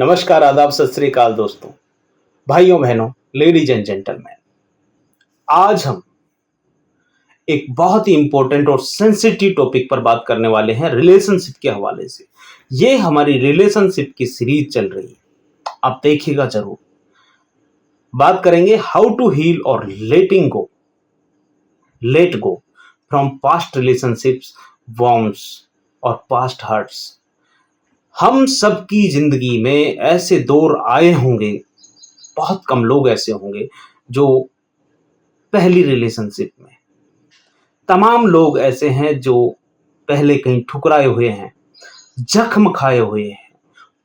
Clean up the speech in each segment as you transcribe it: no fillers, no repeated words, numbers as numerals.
नमस्कार, आदाब, सत श्री अकाल दोस्तों, भाइयों बहनों, लेडीज एंड जेंटलमैन। आज हम एक बहुत ही इंपॉर्टेंट और सेंसिटिव टॉपिक पर बात करने वाले हैं रिलेशनशिप के हवाले से। ये हमारी रिलेशनशिप की सीरीज चल रही है, आप देखिएगा जरूर। बात करेंगे हाउ टू हील और let go from past relationships, wands और पास्ट हर्ट्स। हम सबकी जिंदगी में ऐसे दौर आए होंगे, बहुत कम लोग ऐसे होंगे जो पहली रिलेशनशिप में, तमाम लोग ऐसे हैं जो पहले कहीं ठुकराए हुए हैं, जख्म खाए हुए हैं,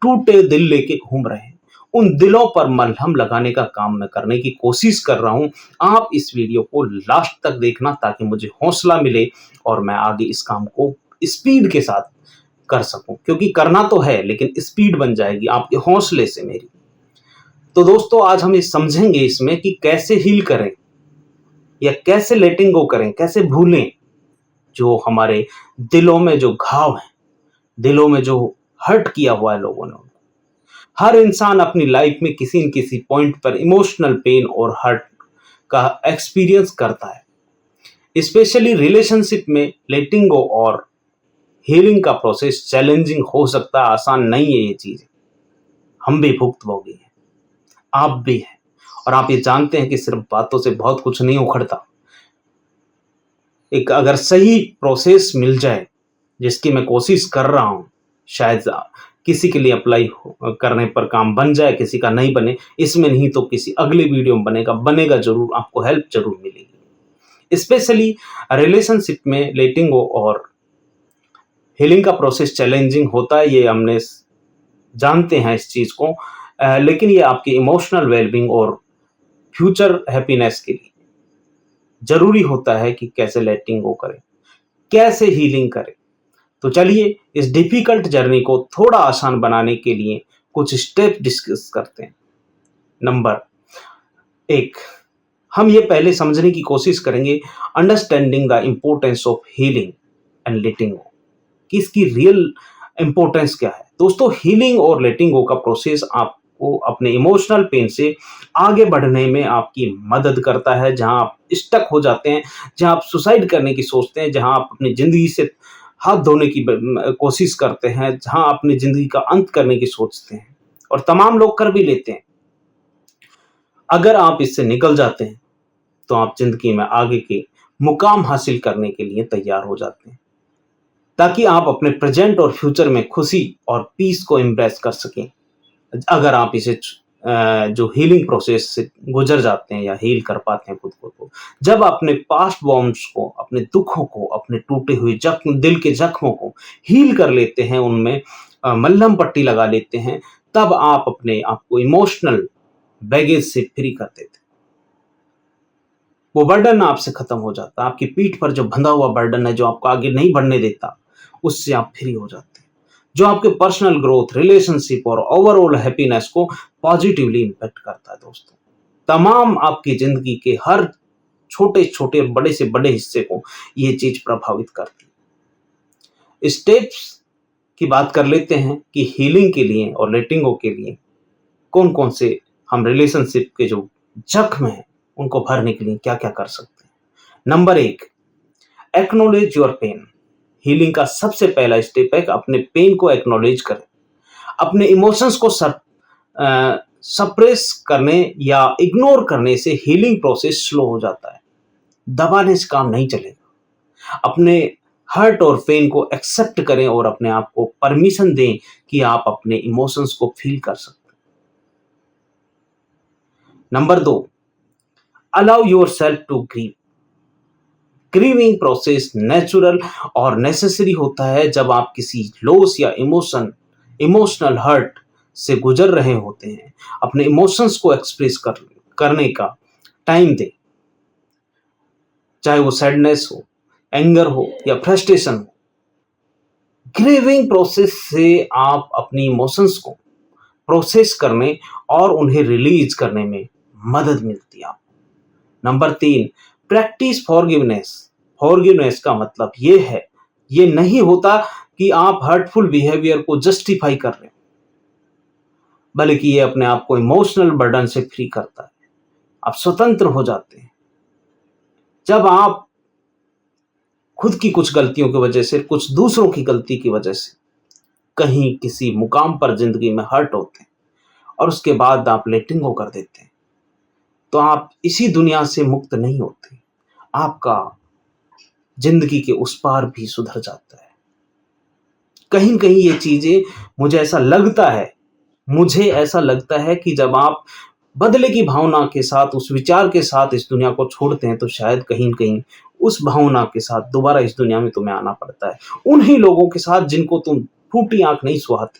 टूटे दिल लेके घूम रहे हैं। उन दिलों पर मलहम लगाने का काम मैं करने की कोशिश कर रहा हूं। आप इस वीडियो को लास्ट तक देखना ताकि मुझे हौसला मिले और मैं आगे इस काम को स्पीड के साथ कर सकूं, क्योंकि करना तो है लेकिन स्पीड बन जाएगी आपके हौसले से मेरी। तो दोस्तों, आज हम ये समझेंगे इसमें कि कैसे हील करें या कैसे लेटिंग गो करें, कैसे भूलें जो हमारे दिलों में जो घाव है, दिलों में जो हर्ट किया हुआ है लोगों ने उनको। हर इंसान अपनी लाइफ में किसी न किसी पॉइंट पर इमोशनल पेन और हर्ट का एक्सपीरियंस करता है। स्पेशली रिलेशनशिप में लेटिंग गो और हीलिंग का प्रोसेस चैलेंजिंग हो सकता है, आसान नहीं है ये चीज। हम भी भुक्तभोगी हैं, आप भी हैं, और आप ये जानते हैं कि सिर्फ बातों से बहुत कुछ नहीं उखड़ता। एक अगर सही प्रोसेस मिल जाए, जिसकी मैं कोशिश कर रहा हूं, शायद किसी के लिए अप्लाई करने पर काम बन जाए, किसी का नहीं बने, इसमें नहीं तो किसी अगले वीडियो में बनेगा जरूर, आपको हेल्प जरूर मिलेगी। स्पेशली रिलेशनशिप में लेटिंग गो और हीलिंग का प्रोसेस चैलेंजिंग होता है, ये हमने जानते हैं इस चीज को, लेकिन ये आपकी इमोशनल वेलबींग और फ्यूचर हैप्पीनेस के लिए जरूरी होता है कि कैसे लेटिंग गो करें, कैसे हीलिंग करें। तो चलिए इस डिफिकल्ट जर्नी को थोड़ा आसान बनाने के लिए कुछ स्टेप डिस्कस करते हैं। नंबर 1, हम ये पहले समझने की कोशिश करेंगे understanding the importance of healing and letting go, कि इसकी रियल इंपॉर्टेंस क्या है। दोस्तों, हीलिंग और लेटिंग गो का प्रोसेस आपको अपने इमोशनल पेन से आगे बढ़ने में आपकी मदद करता है। जहां आप स्टक हो जाते हैं, जहां आप सुसाइड करने की सोचते हैं, जहां आप अपनी जिंदगी से हाथ धोने की कोशिश करते हैं, जहां अपनी जिंदगी का अंत करने की सोचते हैं, और तमाम लोग कर भी लेते हैं। अगर आप इससे निकल जाते हैं तो आप जिंदगी में आगे के मुकाम हासिल करने के लिए तैयार हो जाते हैं, ताकि आप अपने प्रेजेंट और फ्यूचर में खुशी और पीस को एम्ब्रेस कर सकें। अगर आप इसे जो हीलिंग प्रोसेस से गुजर जाते हैं या हील कर पाते हैं खुद को, तो जब अपने पास्ट वॉन्ड्स को, अपने दुखों को, अपने टूटे हुए जख्म, दिल के जख्मों को हील कर लेते हैं, उनमें मल्हम पट्टी लगा लेते हैं, तब आप अपने आप को इमोशनल बैगेज से फ्री कर देते हैं। वो बर्डन आपसे खत्म हो जाता है, आपकी पीठ पर जो बंधा हुआ बर्डन है, जो आपको आगे नहीं बढ़ने देता, उससे आप फ्री हो जाते हैं, जो आपके पर्सनल ग्रोथ, रिलेशनशिप और ओवरऑल हैप्पीनेस को पॉजिटिवली इंपैक्ट करता है। दोस्तों, तमाम आपकी जिंदगी के हर छोटे छोटे और बड़े से बड़े हिस्से को ये चीज प्रभावित करती है। स्टेप्स की बात कर लेते हैं कि हीलिंग के लिए और लेटिंग गो के लिए कौन कौन से हम रिलेशनशिप के जो जख्म है उनको भरने के लिए क्या क्या कर सकते हैं। Number 1, acknowledge your pain. Healing का सबसे पहला स्टेप है कि अपने पेन को एक्नॉलेज करें। अपने इमोशंस को सप्रेस करने या इग्नोर करने से हीलिंग प्रोसेस स्लो हो जाता है, दबाने से काम नहीं चलेगा। अपने हर्ट और पेन को एक्सेप्ट करें और अपने आप को परमिशन दें कि आप अपने इमोशंस को फील कर सकते हैं। Number 2, allow yourself to grieve. Grieving process natural और नेसेसरी होता है। जब आप किसी लॉस या इमोशनल हर्ट से गुजर रहे होते हैं, अपने इमोशंस को एक्सप्रेस करने का टाइम दें, चाहे वो सैडनेस हो, एंगर हो या फ्रस्ट्रेशन हो। ग्रीविंग प्रोसेस से आप अपनी इमोशंस को प्रोसेस करने और उन्हें रिलीज करने में मदद मिलती है आपको। Number 3, practice forgiveness. फॉरगिवनेस का मतलब ये नहीं होता कि आप हर्टफुल बिहेवियर को जस्टिफाई कर रहे हैं। बल्कि ये अपने आप को इमोशनल बर्डन से फ्री करता है। आप स्वतंत्र हो जाते हैं। जब आप खुद की कुछ गलतियों की वजह से, कुछ दूसरों की गलती की वजह से कहीं किसी मुकाम पर ज़िंदगी में हर्ट होते हैं और उसके बाद आप लेटिंग गो कर देते हैं, तो आप इसी दुनिया से मुक्त नहीं होते। आपका ज़िंदगी के उस पार भी सुधर जाता है। कहीं न कहीं ये चीज़ें मुझे ऐसा लगता है कि जब आप बदले की भावना के साथ, उस विचार के साथ इस दुनिया को छोड़ते हैं, तो शायद कहीं न कहीं उस भावना के साथ दोबारा इस दुनिया में तुम्हें आना पड़ता है। उन्हीं लोगों के साथ जिनको तुम फूटी आँख नहीं सुहाते,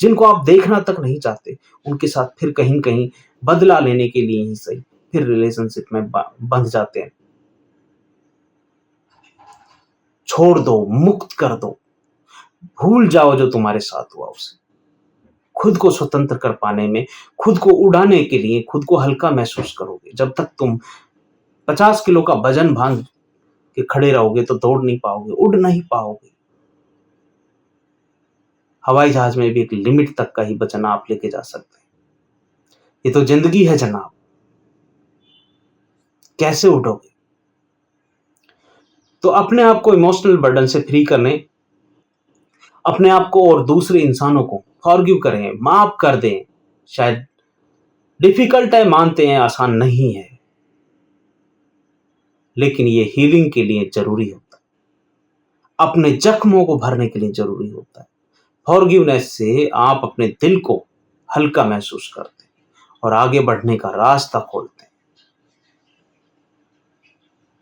जिनको आप देखना तक नहीं चाहते, उनके साथ फिर कहीं न कहीं बदला लेने के लिए ही सही, फिर रिलेशनशिप में बंध जाते हैं। छोड़ दो, मुक्त कर दो, भूल जाओ जो तुम्हारे साथ हुआ उसे। खुद को स्वतंत्र कर पाने में, खुद को उड़ाने के लिए, खुद को हल्का महसूस करोगे। जब तक तुम 50 किलो का वज़न बाँध के खड़े रहोगे तो दौड़ नहीं पाओगे, उड़ नहीं पाओगे। हवाई जहाज़ में भी एक लिमिट तक का ही वज़न आप लेके जा सकते हैं। ये तो ज़िंदगी है जनाब, कैसे उठोगे? तो अपने आप को इमोशनल बर्डन से फ्री करने, अपने आप को और दूसरे इंसानों को फ़ॉरगिव करें, माफ़ कर दें। शायद डिफ़िकल्ट है, मानते हैं, आसान नहीं है, लेकिन ये हीलिंग के लिए ज़रूरी होता है। अपने ज़ख्मों को भरने के लिए ज़रूरी होता है। फ़ॉरगिवनेस से आप अपने दिल को हल्का महसूस करते हैं और आगे बढ़ने का रास्ता खोलते हैं।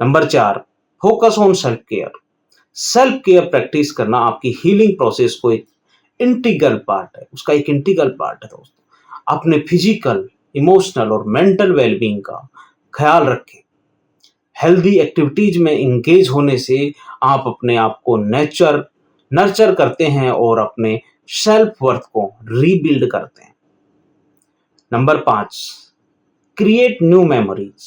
Number 4, focus on self care. Self care practice करना आपकी हीलिंग प्रोसेस को एक इंटीग्रल पार्ट है, उसका एक इंटीग्रल पार्ट है दोस्तों। अपने फिजिकल, इमोशनल और मेंटल वेलबींग का ख्याल रखें। हेल्दी एक्टिविटीज में इंगेज होने से आप अपने आप को नर्चर करते हैं और अपने सेल्फ वर्थ को रीबिल्ड करते हैं। Number 5, create new memories.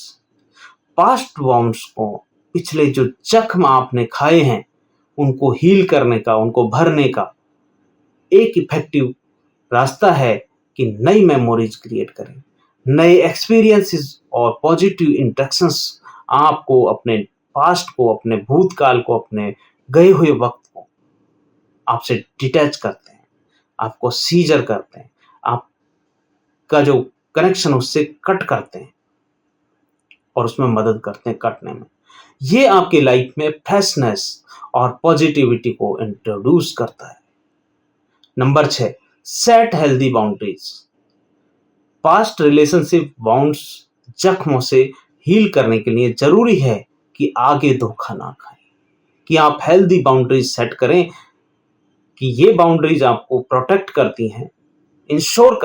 Past wands को, पिछले जो जख्म आपने खाए हैं, उनको हील करने का, उनको भरने का एक इफेक्टिव रास्ता है कि नई मेमोरीज क्रिएट करें। नए एक्सपीरियंसेस और पॉजिटिव इंटरेक्शंस आपको अपने पास्ट को, अपने भूतकाल को, अपने गए हुए वक्त को आपसे डिटैच करते हैं, आपको सीजर करते हैं, आपका जो कनेक्शन उससे कट करते हैं और उसमें मदद करते हैं कटने में। ये आपकी लाइफ में फ्रेशनेस और पॉजिटिविटी को इंट्रोड्यूस करता है। Number 6, set healthy boundaries. Past relationship bounds जख्मों से हील करने के लिए जरूरी है कि आगे धोखा ना खाएं, कि आप हेल्दी बाउंड्रीज सेट करें, कि ये बाउंड्रीज आपको प्रोटेक्ट करती हैं, इंश्योर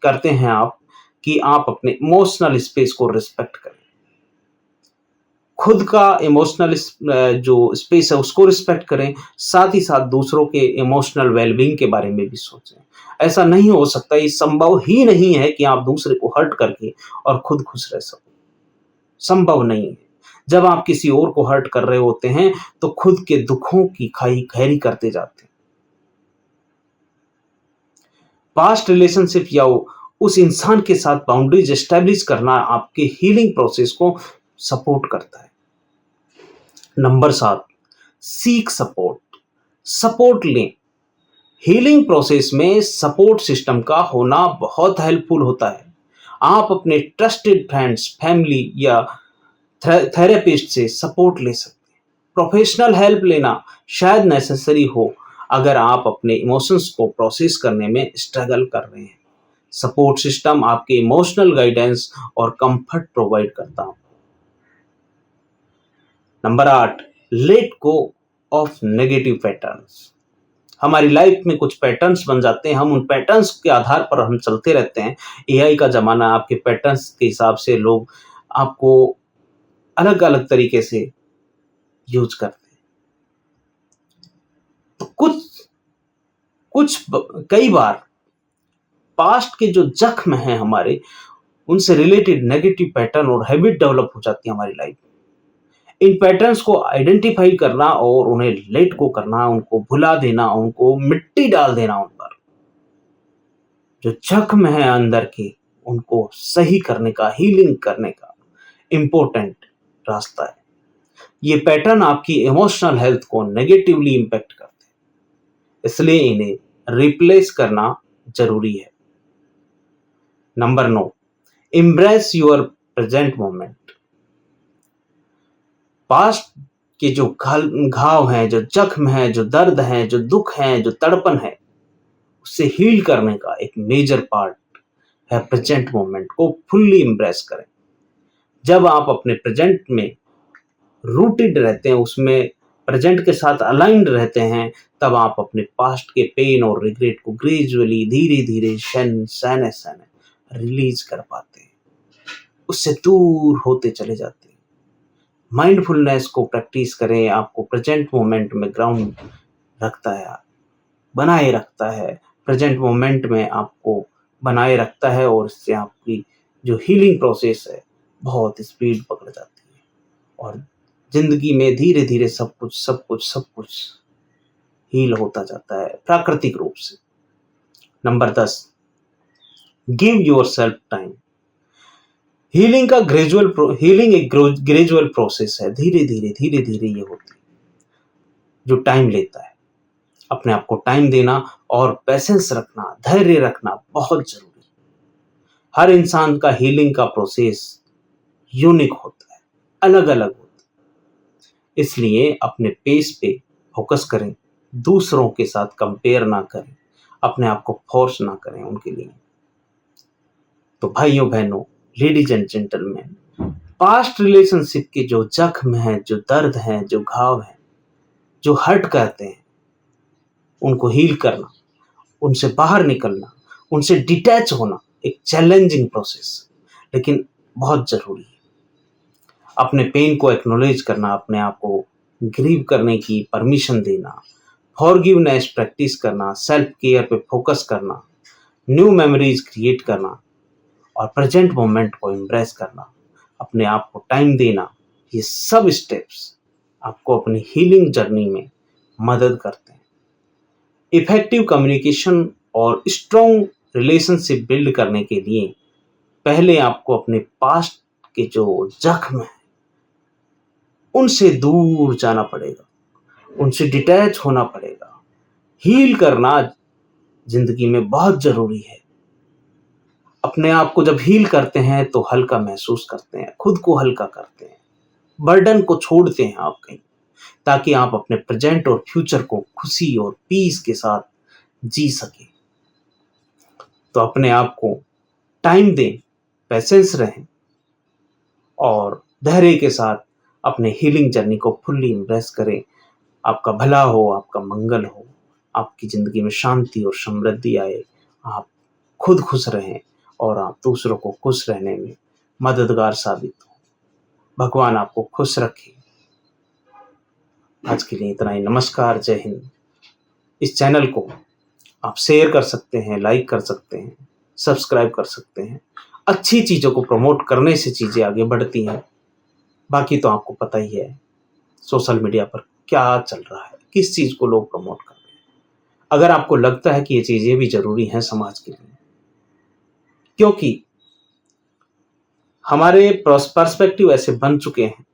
करते हैं आप कि आप अपने इमोशनल स्पेस को रिस्पेक्ट करें। खुद का इमोशनल जो स्पेस है उसको रिस्पेक्ट करें, साथ ही साथ दूसरों के इमोशनल वेलबींग के बारे में भी सोचें। ऐसा नहीं हो सकता, ये संभव ही नहीं है कि आप दूसरे को हर्ट करके और खुद खुश रह सको। संभव नहीं है। जब आप किसी और को हर्ट कर रहे होते हैं तो खुद के दुखों की खाई गहरी करते जाते हैं। पास्ट रिलेशनशिप या उस इंसान के साथ बाउंड्रीज एस्टेब्लिश करना आपके हीलिंग प्रोसेस को सपोर्ट करता है। नंबर 7, सीक सपोर्ट लें। हीलिंग प्रोसेस में सपोर्ट सिस्टम का होना बहुत हेल्पफुल होता है। आप अपने ट्रस्टेड फ्रेंड्स, फैमिली या थेरेपिस्ट से सपोर्ट ले सकते हैं। प्रोफेशनल हेल्प लेना शायद नेसेसरी हो अगर आप अपने इमोशंस को प्रोसेस करने में स्ट्रगल कर रहे हैं। सपोर्ट सिस्टम आपके इमोशनल गाइडेंस और कंफर्ट प्रोवाइड करता है। Number 8, let go of negative patterns. हमारी लाइफ में कुछ पैटर्न्स बन जाते हैं, हम उन पैटर्न्स के आधार पर हम चलते रहते हैं। एआई का ज़माना, आपके पैटर्न्स के हिसाब से लोग आपको अलग-अलग तरीके से यूज़ करते हैं। तो कई बार पास्ट के जो ज़ख्म हैं हमारे, उनसे रिलेटेड नेगेटिव पैटर्न और हैबिट डेवलप हो जाती है हमारी लाइफ। इन पैटर्न्स को आइडेंटिफाई करना और उन्हें लेट गो करना, उनको भुला देना, उनको मिट्टी डाल देना उन पर, जो जख्म है अंदर के, उनको सही करने का, हीलिंग करने का इम्पोर्टेंट रास्ता है। ये पैटर्न आपकी इमोशनल हेल्थ को नेगेटिवली इम्पैक्ट करते हैं, इसलिए इन्हें रिप्लेस करना ज़रूरी है। Number 9, embrace your present moment. Past के जो घाव हैं, जो जख्म है, जो दर्द है, जो दुख है, जो तड़पन है, उससे हील करने का एक मेजर पार्ट है प्रेजेंट मोमेंट को फुल्ली एम्ब्रेस करें। जब आप अपने प्रेजेंट में रूटेड रहते हैं, उसमें प्रेजेंट के साथ अलाइंड रहते हैं, तब आप अपने पास्ट के पेन और रिग्रेट को ग्रेजुअली, धीरे धीरे, सहने सहने रिलीज कर पाते हैं, उससे दूर होते चले जाते हैं। माइंडफुलनेस को प्रैक्टिस करें, आपको प्रेजेंट मोमेंट में ग्राउंड रखता है, बनाए रखता है, प्रेजेंट मोमेंट में आपको बनाए रखता है, और इससे आपकी जो हीलिंग प्रोसेस है बहुत स्पीड पकड़ जाती है, और जिंदगी में धीरे धीरे सब कुछ हील होता जाता है प्राकृतिक रूप से। Number 10, give your self time. Healing एक ग्रेजुअल प्रोसेस है, धीरे धीरे ये होती है, जो टाइम लेता है। अपने आप को टाइम देना और पेशेंस रखना, धैर्य रखना बहुत जरूरी है। हर इंसान का हीलिंग का प्रोसेस यूनिक होता है, अलग अलग होता है, इसलिए अपने पेस पे फोकस करें, दूसरों के साथ कंपेयर ना करें, अपने आप को फोर्स ना करें उनके लिए। तो भाइयों बहनों, ladies and gentleman, past relationship के जो जख्म है, जो दर्द है, जो घाव है, जो हर्ट करते हैं, उनको हील करना, उनसे बाहर निकलना, उनसे डिटैच होना एक चैलेंजिंग प्रोसेस, लेकिन बहुत जरूरी है। अपने पेन को एक्नॉलेज करना, अपने आप को ग्रीव करने की परमिशन देना, फॉरगिवनेस प्रैक्टिस करना, सेल्फ केयर पे फोकस करना, न्यू मेमोरीज क्रिएट करना, और प्रेजेंट मोमेंट को एम्ब्रेस करना, अपने आप को टाइम देना, ये सब स्टेप्स आपको अपनी हीलिंग जर्नी में मदद करते हैं। इफेक्टिव कम्युनिकेशन और स्ट्रॉन्ग रिलेशनशिप बिल्ड करने के लिए पहले आपको अपने पास्ट के जो जख्म है उनसे दूर जाना पड़ेगा, उनसे डिटैच होना पड़ेगा। हील करना जिंदगी में बहुत जरूरी है। अपने आप को जब हील करते हैं तो हल्का महसूस करते हैं, खुद को हल्का करते हैं, बर्डन को छोड़ते हैं आप कहीं, ताकि आप अपने प्रेजेंट और फ्यूचर को खुशी और पीस के साथ जी सके। तो अपने आप को टाइम दें, पेशेंस रहें, और धैर्य के साथ अपने हीलिंग जर्नी को फुल्ली एम्ब्रेस करें। आपका भला हो, आपका मंगल हो, आपकी ज़िंदगी में शांति और समृद्धि आए, आप खुद खुश रहें और आप दूसरों को खुश रहने में मददगार साबित हो। भगवान आपको खुश रखे। आज के लिए इतना ही। नमस्कार, जय हिंद। इस चैनल को आप शेयर कर सकते हैं, लाइक कर सकते हैं, सब्सक्राइब कर सकते हैं। अच्छी चीज़ों को प्रमोट करने से चीज़ें आगे बढ़ती हैं। बाकी तो आपको पता ही है सोशल मीडिया पर क्या चल रहा है, किस चीज़ को लोग प्रमोट कर रहे हैं। अगर आपको लगता है कि ये चीज़ें भी ज़रूरी हैं समाज के लिए, क्योंकि हमारे पर्सपेक्टिव ऐसे बन चुके हैं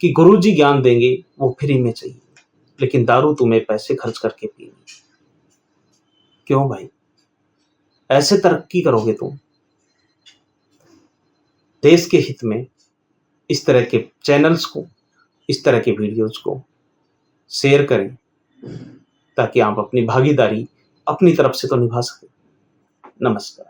कि गुरुजी ज्ञान देंगे वो फ्री में चाहिए, लेकिन दारू तुम्हें पैसे खर्च करके पीनी। क्यों भाई, ऐसे तरक्की करोगे तुम? देश के हित में इस तरह के चैनल्स को, इस तरह के वीडियोज को शेयर करें, ताकि आप अपनी भागीदारी अपनी तरफ से तो निभा सकें। नमस्कार।